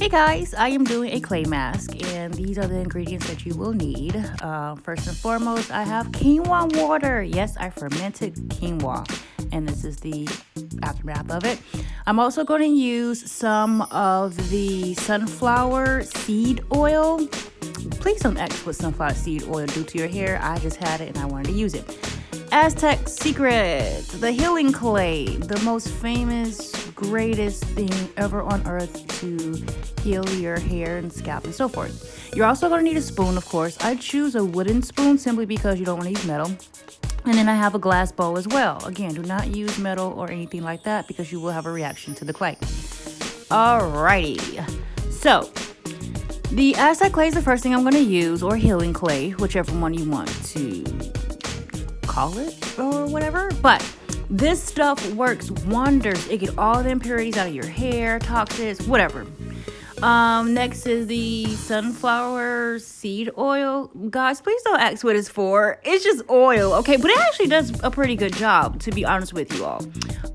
Hey guys, I am doing a clay mask and these are the ingredients that you will need. First and foremost, I have quinoa water. Yes, I fermented quinoa and this is the aftermath of it. I'm also going to use some of the sunflower seed oil. Please don't ask what sunflower seed oil do to your hair. I just had it and I wanted to use it. Aztec Secret, the healing clay, the most famous, greatest thing ever on earth to heal your hair and scalp and so forth. You're also going to need a spoon, of course. I choose a wooden spoon simply because you don't want to use metal. And then I have a glass bowl as well. Again, do not use metal or anything like that because you will have a reaction to the clay. Alrighty. So, the Aztec clay is the first thing I'm going to use, or healing clay, whichever one you want to call it or whatever. But this stuff works wonders. It gets all the impurities out of your hair, toxins, whatever. Next is the sunflower seed oil. Guys, please don't ask what it's for. It's just oil, okay? But it actually does a pretty good job, to be honest with you all.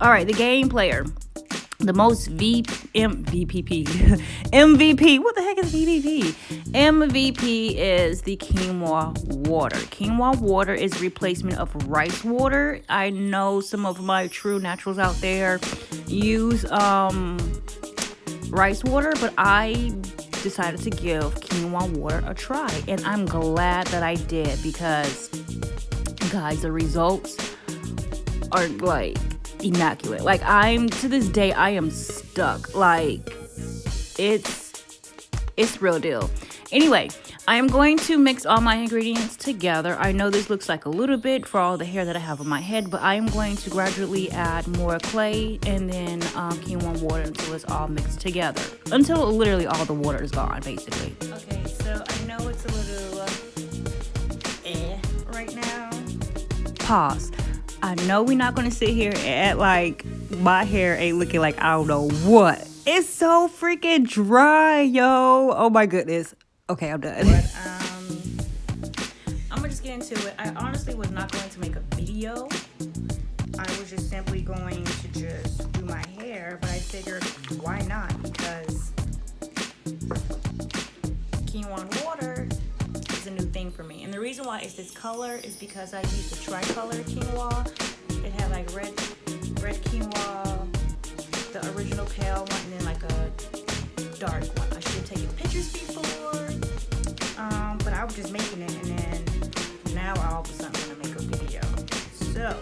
All right, the game player. The most MVP. What the heck is VVP? MVP is the quinoa water. Quinoa water is replacement of rice water. I know some of my true naturals out there use rice water, but I decided to give quinoa water a try, and I'm glad that I did because, guys, the results are like immaculate. Like, to this day I am stuck. Like, it's real deal. Anyway, I am going to mix all my ingredients together. I know this looks like a little bit for all the hair that I have on my head, but I am going to gradually add more clay and then quinoa water until it's all mixed together, until literally all the water is gone, basically. Okay, so I know it's a little right now. Pause. I know we're not going to sit here and act like my hair ain't looking like I don't know what. It's so freaking dry, yo. Oh my goodness. Okay, I'm done. But, I'm going to just get into it. I honestly was not going to make a video. I was just simply going to just do my hair, but I figured why not? Because quinoa water is a new thing for me. And the reason why it's this color is because I used the tricolor quinoa. It had like red quinoa, the original pale one, and then like a dark one. I should have taken pictures before, but I was just making it, and then now I all of a sudden want to make a video. So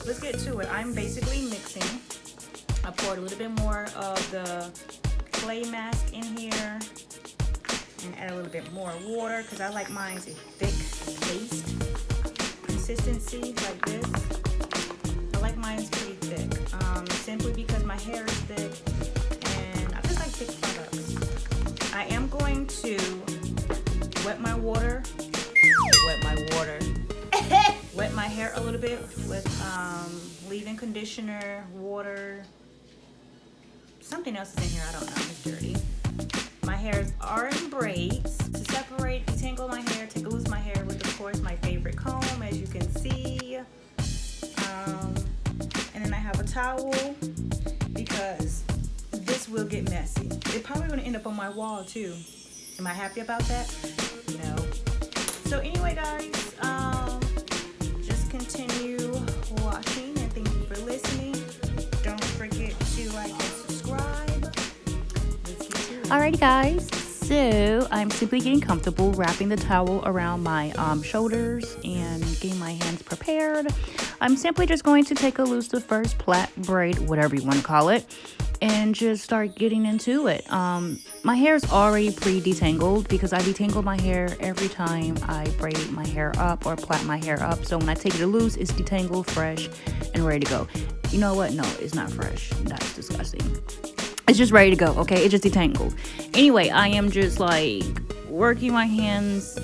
let's get to it. I'm basically mixing. I poured a little bit more of the clay mask in here and add a little bit more water because I like mine a thick paste consistency like this. I like mine pretty thick, simply because my hair is thick and I just like thick products. I am going to wet my hair a little bit with leave-in conditioner, water. Something else is in here, I don't know, it's dirty. My hairs are in braids. To separate, detangle my hair, take a loose my hair with, of course, my favorite comb, as you can see. And then I have a towel because this will get messy. It's probably going to end up on my wall too. Am I happy about that? No. So anyway, guys, just continue watching and thank you for listening. Don't forget to like and subscribe. Alrighty, guys. So I'm simply getting comfortable wrapping the towel around my shoulders and getting my hands prepared. I'm simply just going to take a loose the first plait, braid, whatever you want to call it, and just start getting into it. My hair is already pre-detangled because I detangle my hair every time I braid my hair up or plait my hair up. So when I take it loose, it's detangled, fresh, and ready to go. You know what? No, it's not fresh. That's disgusting. It's just ready to go, okay? It just detangled. Anyway, I am just like working my hands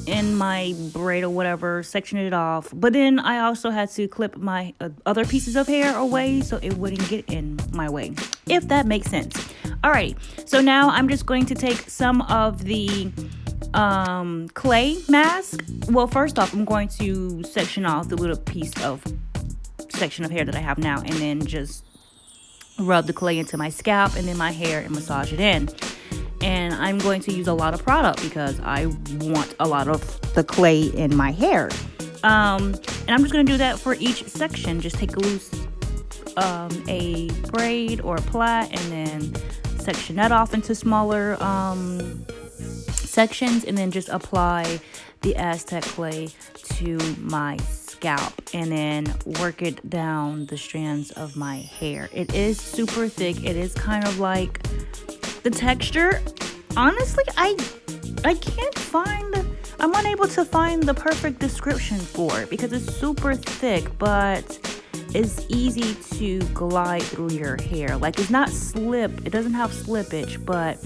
in my braid or whatever, sectioning it off. But then I also had to clip my other pieces of hair away so it wouldn't get in my way, if that makes sense. Alright, so now I'm just going to take some of the clay mask. Well, first off, I'm going to section off the little section of hair that I have now, and then just rub the clay into my scalp and then my hair and massage it in. And I'm going to use a lot of product because I want a lot of the clay in my hair. And I'm just going to do that for each section. Just take a loose a braid or a plait and then section that off into smaller sections, and then just apply the Aztec clay to my scalp and then work it down the strands of my hair. It is super thick. It is kind of like the texture. Honestly, I can't find, I'm unable to find the perfect description for it because it's super thick, but it's easy to glide through your hair. Like, it's not it doesn't have slippage, but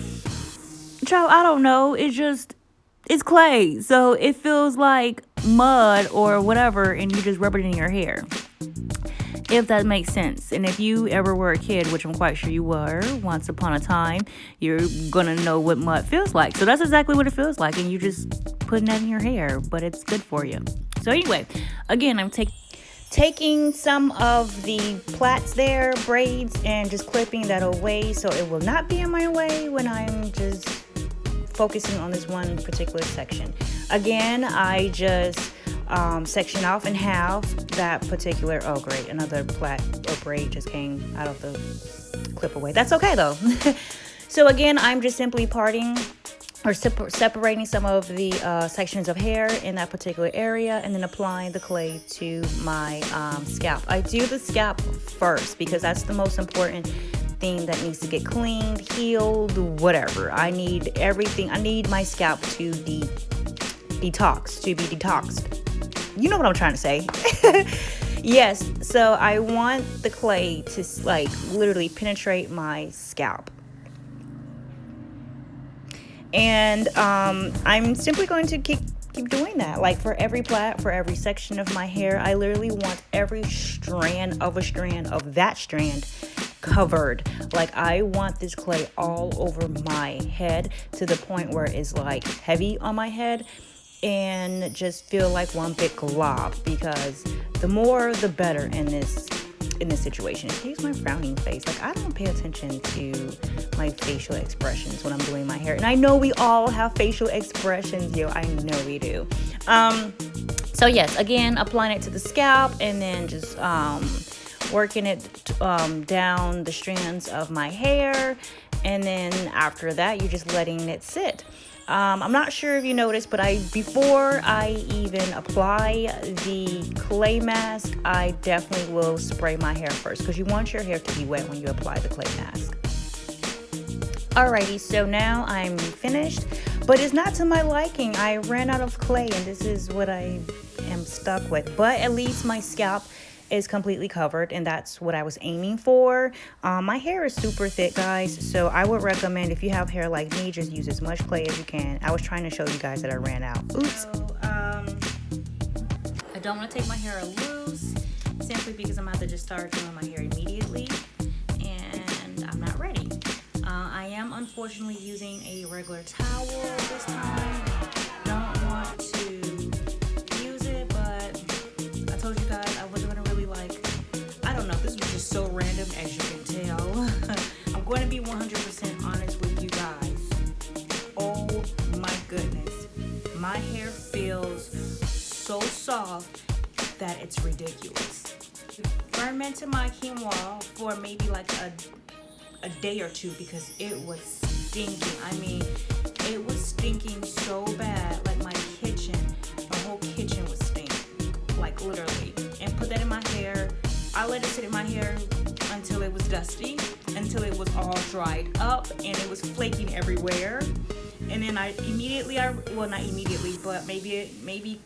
child, I don't know, it's clay, so it feels like mud or whatever, and you just rub it in your hair, if that makes sense. And if you ever were a kid, which I'm quite sure you were once upon a time, you're gonna know what mud feels like. So that's exactly what it feels like, and you just putting that in your hair, but it's good for you. So anyway, again, I'm taking some of the plaits there, braids, and just clipping that away so it will not be in my way when I'm just focusing on this one particular section. Again, I just section off in half that particular, oh great, another plait or braid just came out of the clip away. That's okay though. So again, I'm just simply parting or separating some of the sections of hair in that particular area and then applying the clay to my scalp. I do the scalp first because that's the most important thing that needs to get cleaned, healed, whatever. I need everything. I need my scalp to be detoxed. You know what I'm trying to say. Yes, so I want the clay to like literally penetrate my scalp. And I'm simply going to keep doing that. Like for every plait, for every section of my hair, I literally want every strand of that strand covered. Like I want this clay all over my head to the point where it's like heavy on my head and just feel like one big glob, because the more the better in this situation. Excuse my frowning face. Like I don't pay attention to my facial expressions when I'm doing my hair, and I know we all have facial expressions, yo. I know we do. So yes, again, applying it to the scalp and then just working it down the strands of my hair, and then after that you're just letting it sit. I'm not sure if you noticed, but before I even apply the clay mask, I definitely will spray my hair first, because you want your hair to be wet when you apply the clay mask. Alrighty, so now I'm finished, but it's not to my liking. I ran out of clay and this is what I am stuck with, but at least my scalp is completely covered, and that's what I was aiming for. My hair is super thick, guys, so I would recommend, if you have hair like me, just use as much clay as you can. I was trying to show you guys that I ran out. Oops. So, I don't want to take my hair loose, simply because I'm about to just start doing my hair immediately, and I'm not ready. I am unfortunately using a regular towel this time. Don't want to use it, but I told you guys I wasn't gonna really this was just so random, as you can tell. I'm going to be 100% honest with you guys. Oh my goodness, my hair feels so soft that it's ridiculous. Fermented my quinoa for maybe like a day or two because it was stinking. I mean, it was stinking so bad. Like my kitchen, the whole kitchen was stinking, like literally. And put that in my hair. I let it sit in my hair until it was dusty, until it was all dried up and it was flaking everywhere. And then not immediately, but maybe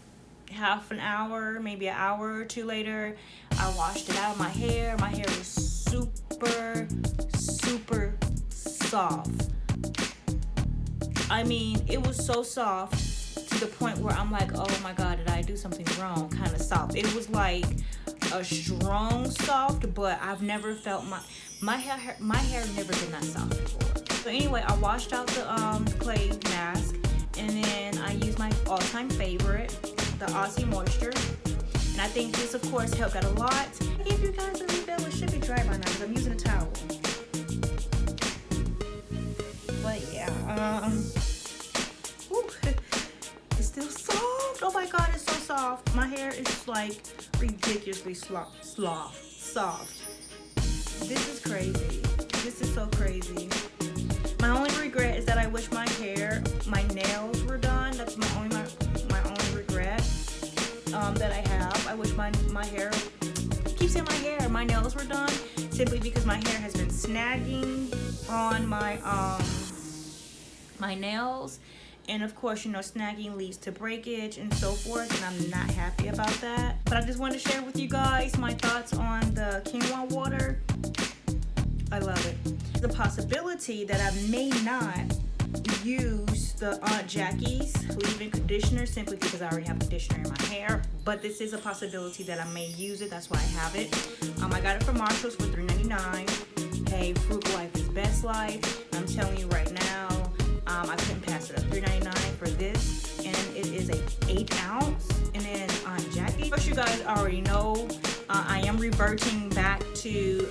half an hour, maybe an hour or two later, I washed it out of my hair. My hair was super soft. I mean, it was so soft to the point where I'm like, oh my God, did I do something wrong? Kind of soft. It was like a strong soft, but I've never felt my hair never been that soft before. So anyway, I washed out the clay mask, and then I used my all-time favorite, the Aussie Moisture, and I think this of course helped out a lot. If you guys are refill, it should be dry by now because I'm using a towel. like ridiculously soft. This is crazy. This is so crazy. My only regret is that I wish my nails were done. That's my only regret that I have. I wish my hair, I keep saying my nails were done, simply because my hair has been snagging on my nails. And of course, you know, snagging leads to breakage and so forth, and I'm not happy about that. But I just wanted to share with you guys my thoughts on the quinoa water. I love it. The possibility that I may not use the Aunt Jackie's leave-in conditioner simply because I already have conditioner in my hair, but this is a possibility that I may use it. That's why I have it. I got it from Marshall's for $3.99. Hey, frugal life is best life. I'm telling you right now, I couldn't pass it up. $3.99 for this, and it is a 8 ounce. And then Aunt Jackie, as you guys already know, I am reverting back to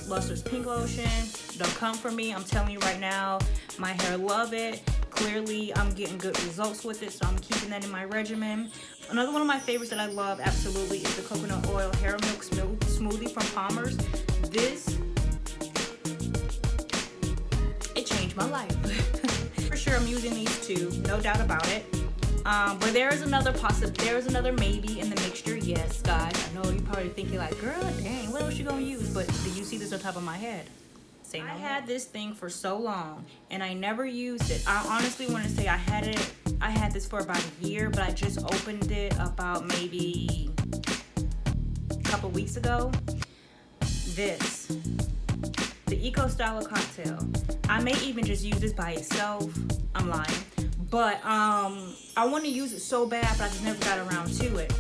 Luster's Pink Lotion. Don't come for me. I'm telling you right now, my hair love it. Clearly, I'm getting good results with it, so I'm keeping that in my regimen. Another one of my favorites that I love absolutely is the coconut oil hair milk smoothie from Palmer's. This, it changed my life. For sure, I'm using these two, no doubt about it. But there is another maybe in the mixture. Yes, guys, I know you're probably thinking like, girl, dang, what else you gonna use? But do you see this on top of my head? Say no. I had this thing for so long and I never used it. I honestly want to say I had this for about a year, but I just opened it about maybe a couple weeks ago. This, the Eco Style Cocktail. I may even just use this by itself. I'm lying. But I want to use it so bad, but I just never got around to it.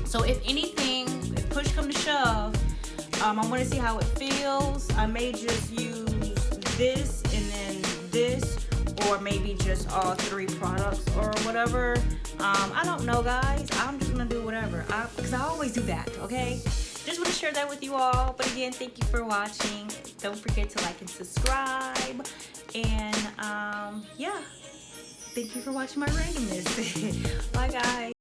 So if anything, if push come to shove, I want to see how it feels. I may just use this and then this, or maybe just all 3 products or whatever. I don't know, guys. I'm just gonna do whatever, because I always do that. Okay, just want to share that with you all. But again, thank you for watching. Don't forget to like and subscribe, and yeah, thank you for watching my randomness. Bye, guys.